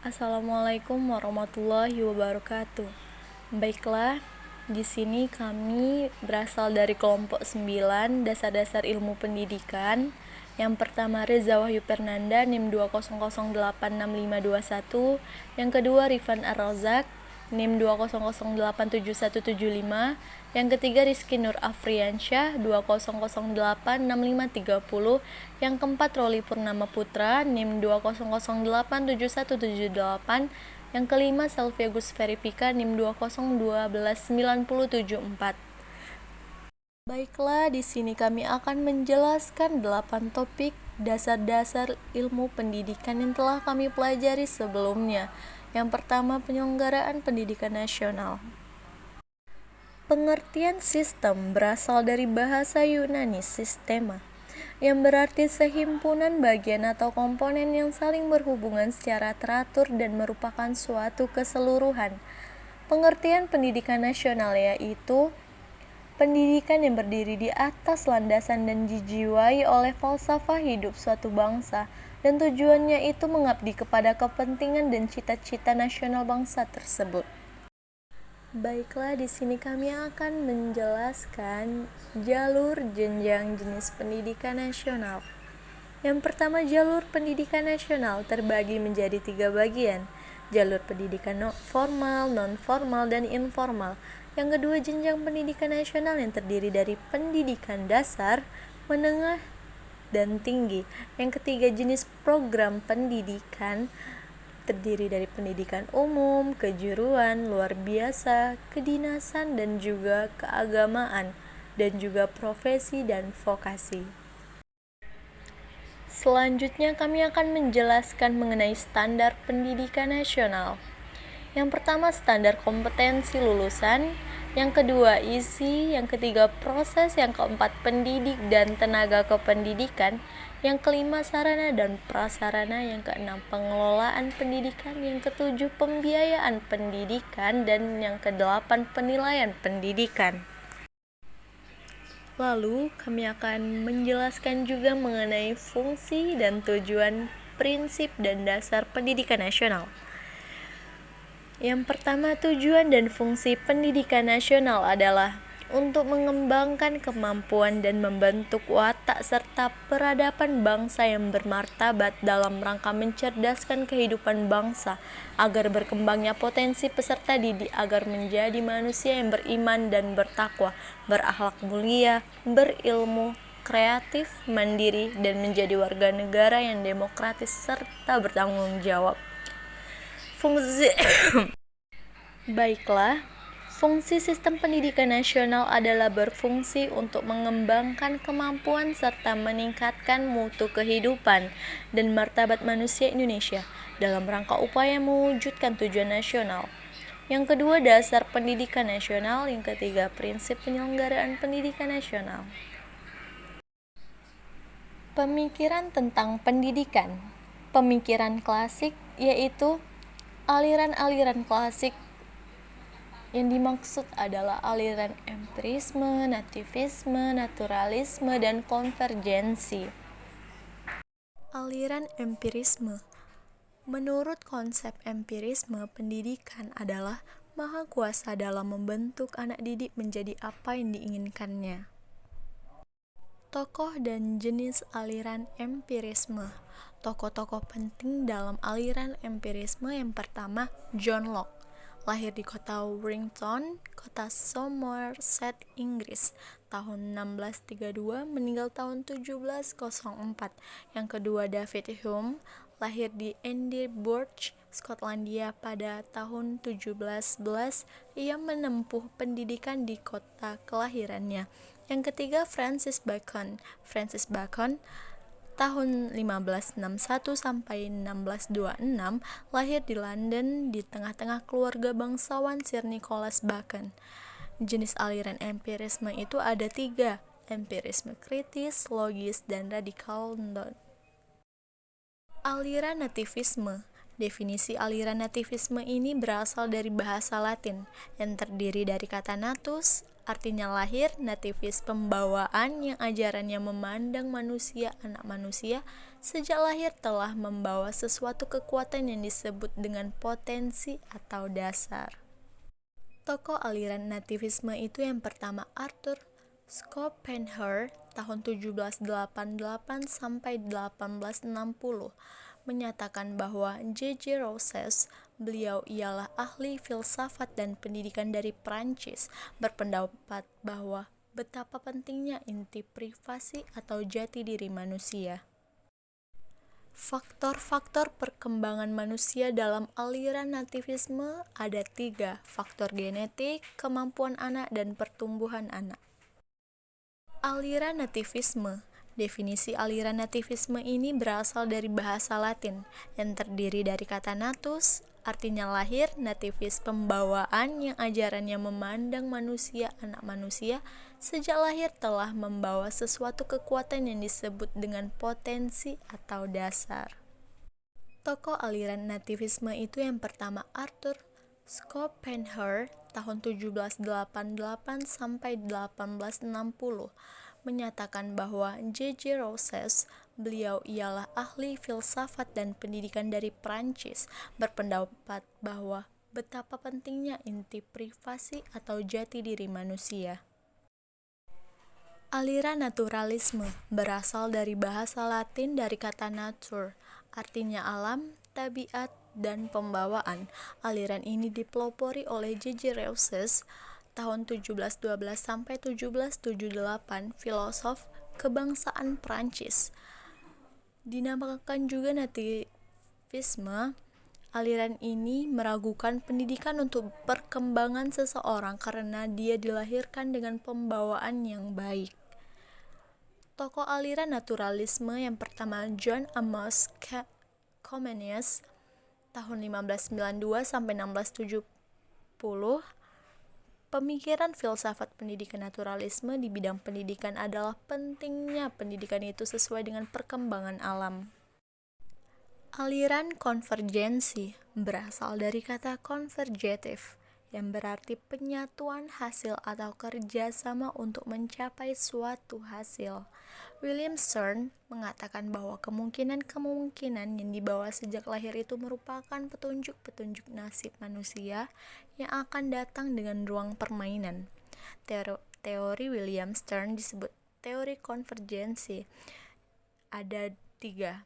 Assalamualaikum warahmatullahi wabarakatuh. Baiklah, di sini kami berasal dari kelompok 9 Dasar-dasar Ilmu Pendidikan. Yang pertama Reza Wahyu Pernanda NIM 2008651, yang kedua Rifan Ar-Rozak NIM 200877175, yang ketiga Rizky Nur Afriansyah 2008650, yang keempat Roli Purnama Putra NIM 200877178, yang kelima Selvia Gus Verifika NIM 2012974. Baiklah, di sini kami akan menjelaskan 8 topik dasar-dasar ilmu pendidikan yang telah kami pelajari sebelumnya. Yang pertama, penyelenggaraan pendidikan nasional. Pengertian sistem berasal dari bahasa Yunani sistema, yang berarti sehimpunan bagian atau komponen yang saling berhubungan secara teratur dan merupakan suatu keseluruhan. Pengertian pendidikan nasional yaitu pendidikan yang berdiri di atas landasan dan dijiwai oleh falsafah hidup suatu bangsa, dan tujuannya itu mengabdi kepada kepentingan dan cita-cita nasional bangsa tersebut. Baiklah, di sini kami akan menjelaskan jalur jenjang jenis pendidikan nasional. Yang pertama, jalur pendidikan nasional terbagi menjadi 3 bagian: jalur pendidikan formal, non-formal, dan informal. Yang kedua, jenjang pendidikan nasional yang terdiri dari pendidikan dasar, menengah, dan tinggi. Yang ketiga, jenis program pendidikan terdiri dari pendidikan umum, kejuruan, luar biasa, kedinasan, dan juga keagamaan, dan juga profesi dan vokasi. Selanjutnya kami akan menjelaskan mengenai standar pendidikan nasional. Yang pertama, standar kompetensi lulusan. Yang kedua, isi. Yang ketiga, proses. Yang keempat, pendidik dan tenaga kependidikan. Yang kelima, sarana dan prasarana. Yang keenam, pengelolaan pendidikan. Yang ketujuh, pembiayaan pendidikan. Dan yang kedelapan, penilaian pendidikan. Lalu, kami akan menjelaskan juga mengenai fungsi dan tujuan, prinsip dan dasar pendidikan nasional. Yang pertama, tujuan dan fungsi pendidikan nasional adalah untuk mengembangkan kemampuan dan membentuk watak serta peradaban bangsa yang bermartabat dalam rangka mencerdaskan kehidupan bangsa agar berkembangnya potensi peserta didik agar menjadi manusia yang beriman dan bertakwa, berakhlak mulia, berilmu, kreatif, mandiri, dan menjadi warga negara yang demokratis serta bertanggung jawab. Baiklah, fungsi sistem pendidikan nasional adalah berfungsi untuk mengembangkan kemampuan serta meningkatkan mutu kehidupan dan martabat manusia Indonesia dalam rangka upaya mewujudkan tujuan nasional. Yang kedua, dasar pendidikan nasional. Yang ketiga, prinsip penyelenggaraan pendidikan nasional. Pemikiran tentang pendidikan. Pemikiran klasik yaitu aliran-aliran klasik. Yang dimaksud adalah aliran empirisme, nativisme, naturalisme, dan konvergensi. Aliran empirisme. Menurut konsep empirisme, pendidikan adalah maha kuasa dalam membentuk anak didik menjadi apa yang diinginkannya. Tokoh dan jenis aliran empirisme. Tokoh-tokoh penting dalam aliran empirisme yang pertama, John Locke. Lahir di kota Warrington, kota Somerset, Inggris, tahun 1632, meninggal tahun 1704. Yang kedua, David Hume. Lahir di Edinburgh, Skotlandia pada tahun 1711. Ia menempuh pendidikan di kota kelahirannya. Yang ketiga, Francis Bacon. Francis Bacon tahun 1561 sampai 1626, lahir di London di tengah-tengah keluarga bangsawan Sir Nicholas Bacon. Jenis aliran empirisme itu ada 3, empirisme kritis, logis, dan radikal. Aliran nativisme. Definisi aliran nativisme ini berasal dari bahasa Latin yang terdiri dari kata natus artinya lahir, nativis pembawaan yang ajarannya memandang manusia, anak manusia, sejak lahir telah membawa sesuatu kekuatan yang disebut dengan potensi atau dasar. Tokoh aliran nativisme itu yang pertama Arthur Schopenhauer tahun 1788 sampai 1860 menyatakan bahwa J.J. Rousseau, beliau ialah ahli filsafat dan pendidikan dari Prancis, berpendapat bahwa betapa pentingnya inti privasi atau jati diri manusia. Faktor-faktor perkembangan manusia dalam aliran nativisme ada 3, faktor genetik, kemampuan anak, dan pertumbuhan anak. Aliran nativisme. Definisi aliran nativisme ini berasal dari bahasa Latin yang terdiri dari kata natus, artinya lahir, nativis pembawaan yang ajarannya memandang manusia, anak manusia, sejak lahir telah membawa sesuatu kekuatan yang disebut dengan potensi atau dasar. Tokoh aliran nativisme itu yang pertama Arthur Schopenhauer tahun 1788 sampai 1860 menyatakan bahwa J.J. Rousseau, beliau ialah ahli filsafat dan pendidikan dari Prancis, berpendapat bahwa betapa pentingnya inti privasi atau jati diri manusia. Aliran naturalisme berasal dari bahasa Latin dari kata nature, artinya alam, tabiat, dan pembawaan. Aliran ini dipelopori oleh J.J. Rousseau tahun 1712 sampai 1778, filosof kebangsaan Prancis. Dinamakan juga nativisme. Aliran ini meragukan pendidikan untuk perkembangan seseorang karena dia dilahirkan dengan pembawaan yang baik. Tokoh aliran naturalisme yang pertama John Amos Comenius tahun 1592 sampai 1670. Pemikiran filsafat pendidikan naturalisme di bidang pendidikan adalah pentingnya pendidikan itu sesuai dengan perkembangan alam. Aliran konvergensi berasal dari kata konvergetif yang berarti penyatuan hasil atau kerjasama untuk mencapai suatu hasil. William Stern mengatakan bahwa kemungkinan-kemungkinan yang dibawa sejak lahir itu merupakan petunjuk-petunjuk nasib manusia yang akan datang dengan ruang permainan. Teori William Stern disebut teori konvergensi. Ada 3.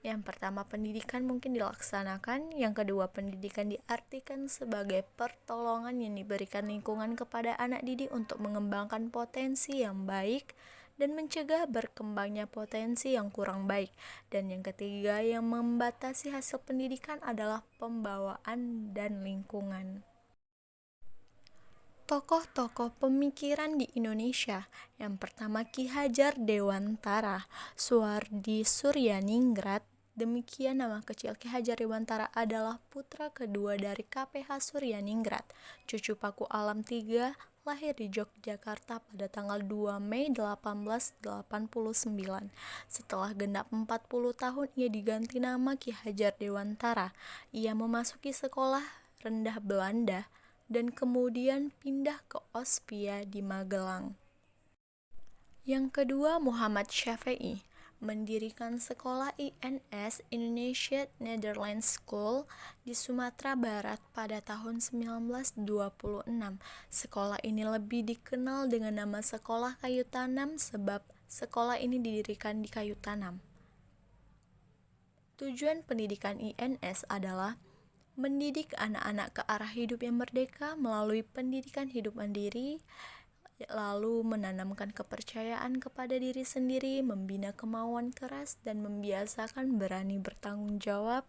Yang pertama, pendidikan mungkin dilaksanakan. Yang kedua, pendidikan diartikan sebagai pertolongan yang diberikan lingkungan kepada anak didik untuk mengembangkan potensi yang baik dan mencegah berkembangnya potensi yang kurang baik. Dan yang ketiga, yang membatasi hasil pendidikan adalah pembawaan dan lingkungan. Tokoh-tokoh pemikiran di Indonesia. Yang pertama Ki Hajar Dewantara, Suwardi Suryaningrat. Demikian nama kecil Ki Hajar Dewantara adalah putra kedua dari KPH Suryaningrat, cucu Paku Alam III, lahir di Yogyakarta pada tanggal 2 Mei 1889. Setelah genap 40 tahun ia diganti nama Ki Hajar Dewantara. Ia memasuki sekolah rendah Belanda dan kemudian pindah ke Ospia di Magelang. Yang kedua Muhammad Syafi'i, mendirikan sekolah INS Indonesia Netherlands School di Sumatera Barat pada tahun 1926. Sekolah ini lebih dikenal dengan nama Sekolah Kayu Tanam sebab sekolah ini didirikan di kayu tanam. Tujuan pendidikan INS adalah mendidik anak-anak ke arah hidup yang merdeka melalui pendidikan hidup mandiri, lalu menanamkan kepercayaan kepada diri sendiri, membina kemauan keras, dan membiasakan berani bertanggung jawab.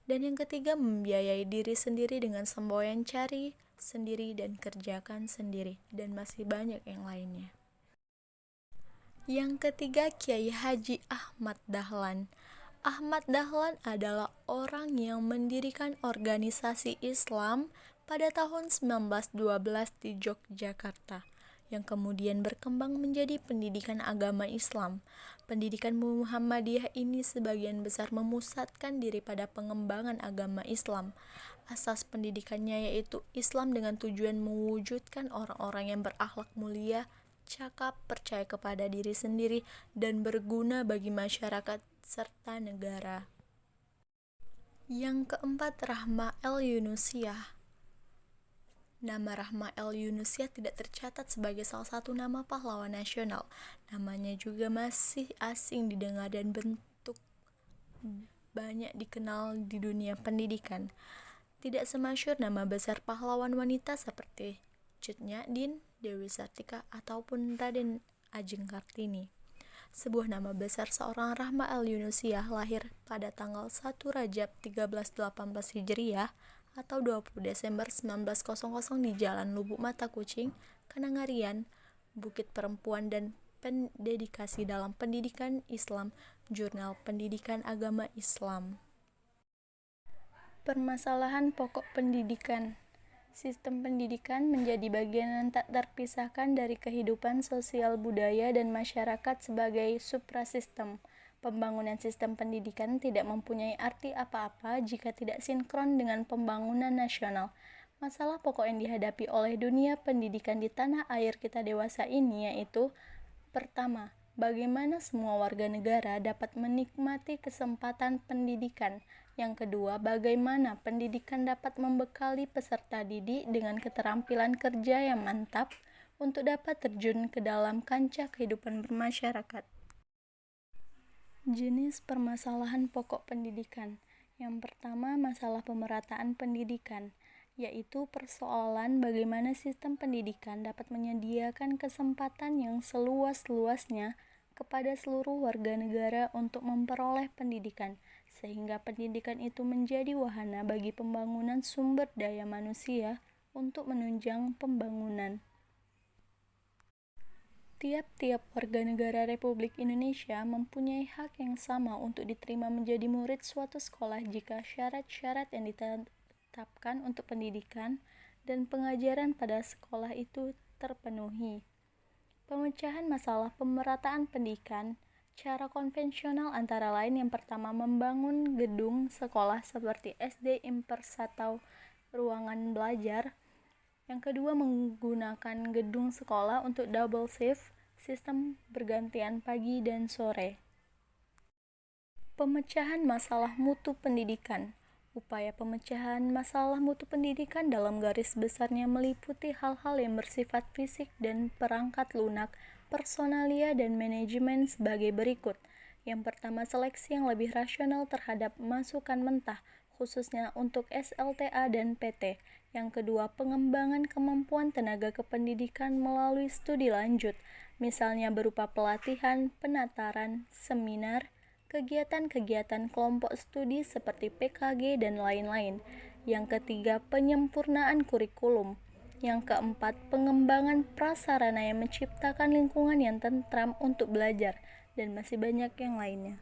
Dan yang ketiga, membiayai diri sendiri dengan semboyan cari sendiri dan kerjakan sendiri, dan masih banyak yang lainnya. Yang ketiga, Kiai Haji Ahmad Dahlan. Ahmad Dahlan adalah orang yang mendirikan organisasi Islam pada tahun 1912 di Yogyakarta, yang kemudian berkembang menjadi pendidikan agama Islam. Pendidikan Muhammadiyah ini sebagian besar memusatkan diri pada pengembangan agama Islam. Asas pendidikannya yaitu Islam dengan tujuan mewujudkan orang-orang yang berakhlak mulia, cakap, percaya kepada diri sendiri, dan berguna bagi masyarakat serta negara. Yang keempat, Rahma el-Yunusiyah. Nama Rahma el-Yunusiyah tidak tercatat sebagai salah satu nama pahlawan nasional. Namanya juga masih asing didengar dan bentuk banyak dikenal di dunia pendidikan. Tidak semasyhur nama besar pahlawan wanita seperti Cut Nyak-Dien, Dewi Sartika, ataupun Raden Ajeng Kartini. Sebuah nama besar seorang Rahma el-Yunusiyah lahir pada tanggal 1 Rajab 1318 Hijriah atau 20 Desember 1900 di Jalan Lubuk Mata Kucing, Kanangarian, Bukit Perempuan, dan pendedikasi dalam pendidikan Islam, Jurnal Pendidikan Agama Islam. Permasalahan pokok pendidikan. Sistem pendidikan menjadi bagian yang tak terpisahkan dari kehidupan sosial budaya dan masyarakat sebagai suprasistem. Pembangunan sistem pendidikan tidak mempunyai arti apa-apa jika tidak sinkron dengan pembangunan nasional. Masalah pokok yang dihadapi oleh dunia pendidikan di tanah air kita dewasa ini yaitu: pertama, bagaimana semua warga negara dapat menikmati kesempatan pendidikan. Yang kedua, bagaimana pendidikan dapat membekali peserta didik dengan keterampilan kerja yang mantap untuk dapat terjun ke dalam kancah kehidupan bermasyarakat. Jenis permasalahan pokok pendidikan. Yang pertama, masalah pemerataan pendidikan, yaitu persoalan bagaimana sistem pendidikan dapat menyediakan kesempatan yang seluas-luasnya kepada seluruh warga negara untuk memperoleh pendidikan, sehingga pendidikan itu menjadi wahana bagi pembangunan sumber daya manusia untuk menunjang pembangunan. Tiap-tiap warga negara Republik Indonesia mempunyai hak yang sama untuk diterima menjadi murid suatu sekolah jika syarat-syarat yang ditetapkan untuk pendidikan dan pengajaran pada sekolah itu terpenuhi. Pemecahan masalah pemerataan pendidikan. Cara konvensional antara lain yang pertama, membangun gedung sekolah seperti SD Impers atau ruangan belajar. Yang kedua, menggunakan gedung sekolah untuk double shift, sistem bergantian pagi dan sore. Pemecahan masalah mutu pendidikan. Upaya pemecahan masalah mutu pendidikan dalam garis besarnya meliputi hal-hal yang bersifat fisik dan perangkat lunak, personalia, dan manajemen sebagai berikut. Yang pertama, seleksi yang lebih rasional terhadap masukan mentah, khususnya untuk SLTA dan PT. Yang kedua, pengembangan kemampuan tenaga kependidikan melalui studi lanjut, misalnya berupa pelatihan, penataran, seminar, kegiatan-kegiatan kelompok studi seperti PKG dan lain-lain. Yang ketiga, penyempurnaan kurikulum. Yang keempat, pengembangan prasarana yang menciptakan lingkungan yang tentram untuk belajar, dan masih banyak yang lainnya.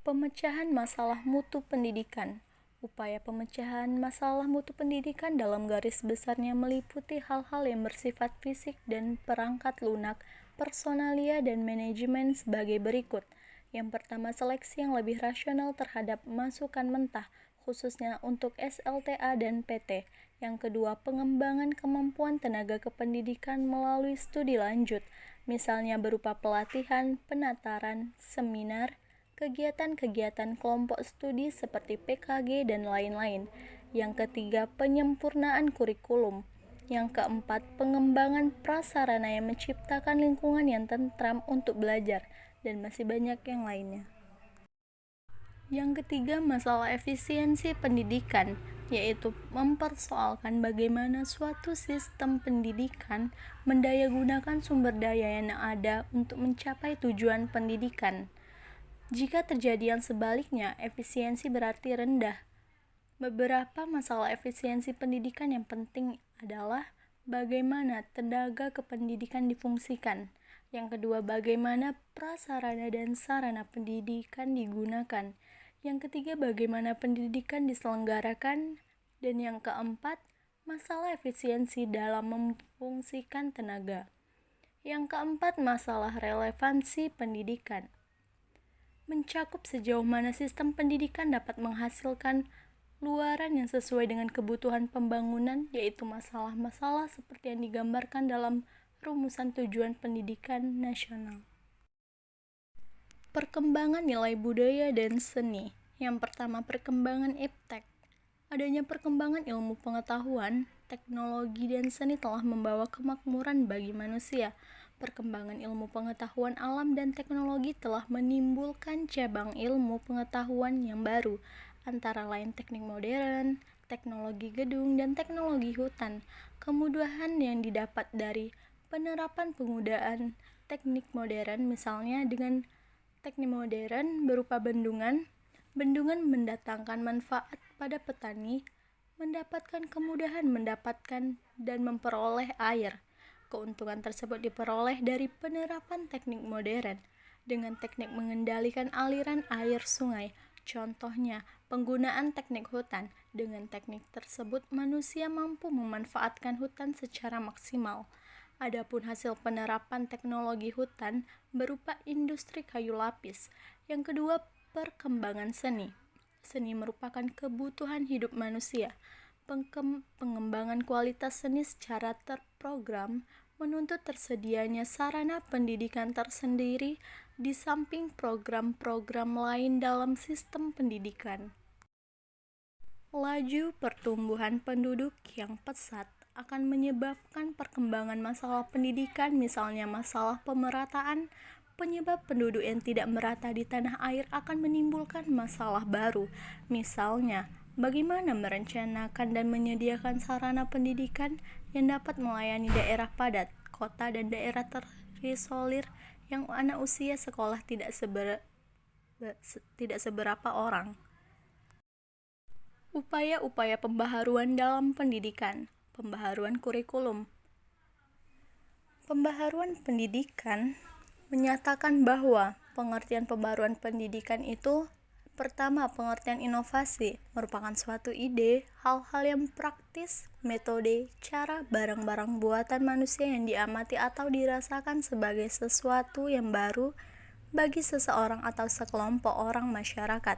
Pemecahan masalah mutu pendidikan. Upaya pemecahan masalah mutu pendidikan dalam garis besarnya meliputi hal-hal yang bersifat fisik dan perangkat lunak, personalia, dan manajemen sebagai berikut. Yang pertama, seleksi yang lebih rasional terhadap masukan mentah, khususnya untuk SLTA dan PT. Yang kedua, pengembangan kemampuan tenaga kependidikan melalui studi lanjut, misalnya berupa pelatihan, penataran, seminar, kegiatan-kegiatan kelompok studi seperti PKG dan lain-lain. Yang ketiga, penyempurnaan kurikulum. Yang keempat, pengembangan prasarana yang menciptakan lingkungan yang tentram untuk belajar, dan masih banyak yang lainnya. Yang ketiga, masalah efisiensi pendidikan, yaitu mempersoalkan bagaimana suatu sistem pendidikan mendayagunakan sumber daya yang ada untuk mencapai tujuan pendidikan. Jika terjadi yang sebaliknya, efisiensi berarti rendah. Beberapa masalah efisiensi pendidikan yang penting adalah bagaimana tenaga kependidikan difungsikan. Yang kedua, bagaimana prasarana dan sarana pendidikan digunakan. Yang ketiga, bagaimana pendidikan diselenggarakan. Dan yang keempat, Masalah efisiensi dalam memfungsikan tenaga. Yang keempat, masalah relevansi pendidikan. Mencakup sejauh mana sistem pendidikan dapat menghasilkan luaran yang sesuai dengan kebutuhan pembangunan, yaitu masalah-masalah seperti yang digambarkan dalam rumusan tujuan pendidikan nasional. Perkembangan nilai budaya dan seni. Yang pertama, perkembangan iptek. Adanya perkembangan ilmu pengetahuan, teknologi, dan seni telah membawa kemakmuran bagi manusia. Perkembangan ilmu pengetahuan alam dan teknologi telah menimbulkan cabang ilmu pengetahuan yang baru, antara lain teknik modern, teknologi gedung, dan teknologi hutan. Kemudahan yang didapat dari penerapan penggunaan teknik modern, misalnya dengan teknik modern berupa bendungan mendatangkan manfaat pada petani, mendapatkan kemudahan mendapatkan dan memperoleh air. Keuntungan tersebut diperoleh dari penerapan teknik modern dengan teknik mengendalikan aliran air sungai. Contohnya, penggunaan teknik hutan. Dengan teknik tersebut, manusia mampu memanfaatkan hutan secara maksimal. Adapun hasil penerapan teknologi hutan berupa industri kayu lapis. Yang kedua, perkembangan seni. Seni merupakan kebutuhan hidup manusia. Pengembangan kualitas seni secara terprogram menuntut tersedianya sarana pendidikan tersendiri di samping program-program lain dalam sistem pendidikan. Laju pertumbuhan penduduk yang pesat akan menyebabkan perkembangan masalah pendidikan, misalnya masalah pemerataan. Penyebab penduduk yang tidak merata di tanah air akan menimbulkan masalah baru. Misalnya, bagaimana merencanakan dan menyediakan sarana pendidikan yang dapat melayani daerah padat, kota, dan daerah terisolir yang anak usia sekolah tidak seberapa orang. Upaya-upaya pembaharuan dalam pendidikan. Pembaharuan kurikulum. Pembaharuan pendidikan menyatakan bahwa pengertian pembaharuan pendidikan itu, pertama, pengertian inovasi merupakan suatu ide, hal-hal yang praktis, metode, cara, barang-barang buatan manusia yang diamati atau dirasakan sebagai sesuatu yang baru bagi seseorang atau sekelompok orang masyarakat.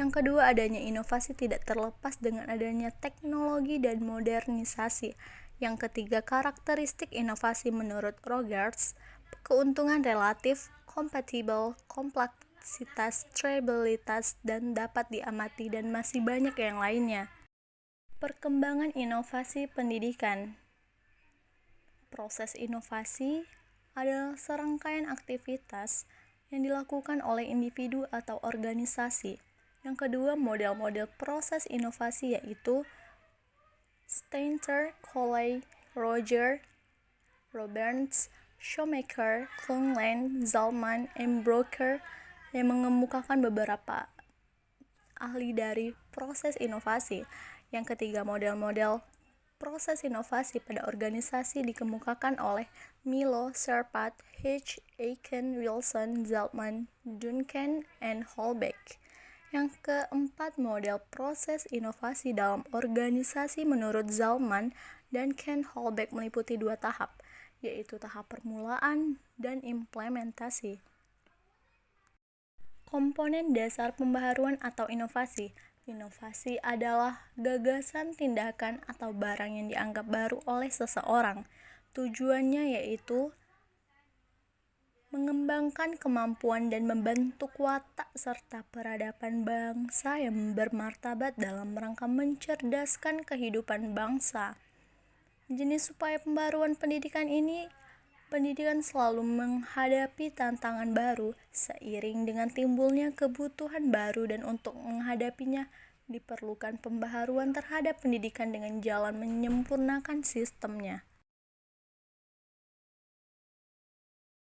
Yang kedua, adanya inovasi tidak terlepas dengan adanya teknologi dan modernisasi. Yang ketiga, karakteristik inovasi menurut Rogers, keuntungan relatif, kompatibel, kompleksitas, traceabilitas, dan dapat diamati, dan masih banyak yang lainnya. Perkembangan inovasi pendidikan. Proses inovasi adalah serangkaian aktivitas yang dilakukan oleh individu atau organisasi. Yang kedua, model-model proses inovasi yaitu Steiner, Coley, Roberts, Shoemaker, Klungland, Zalman, and Brocker yang mengemukakan beberapa ahli dari proses inovasi. Yang ketiga, model-model proses inovasi pada organisasi dikemukakan oleh Milo, Serpat, H. Aiken, Wilson, Zalman, Duncan, and Holbeck. Yang keempat, model proses inovasi dalam organisasi menurut Zalman dan Ken Holbeck meliputi 2 tahap, yaitu tahap permulaan dan implementasi. Komponen dasar pembaharuan atau inovasi. Inovasi adalah gagasan, tindakan, atau barang yang dianggap baru oleh seseorang. Tujuannya yaitu mengembangkan kemampuan dan membentuk watak serta peradaban bangsa yang bermartabat dalam rangka mencerdaskan kehidupan bangsa. Jenis upaya pembaruan pendidikan ini, pendidikan selalu menghadapi tantangan baru seiring dengan timbulnya kebutuhan baru, dan untuk menghadapinya diperlukan pembaharuan terhadap pendidikan dengan jalan menyempurnakan sistemnya.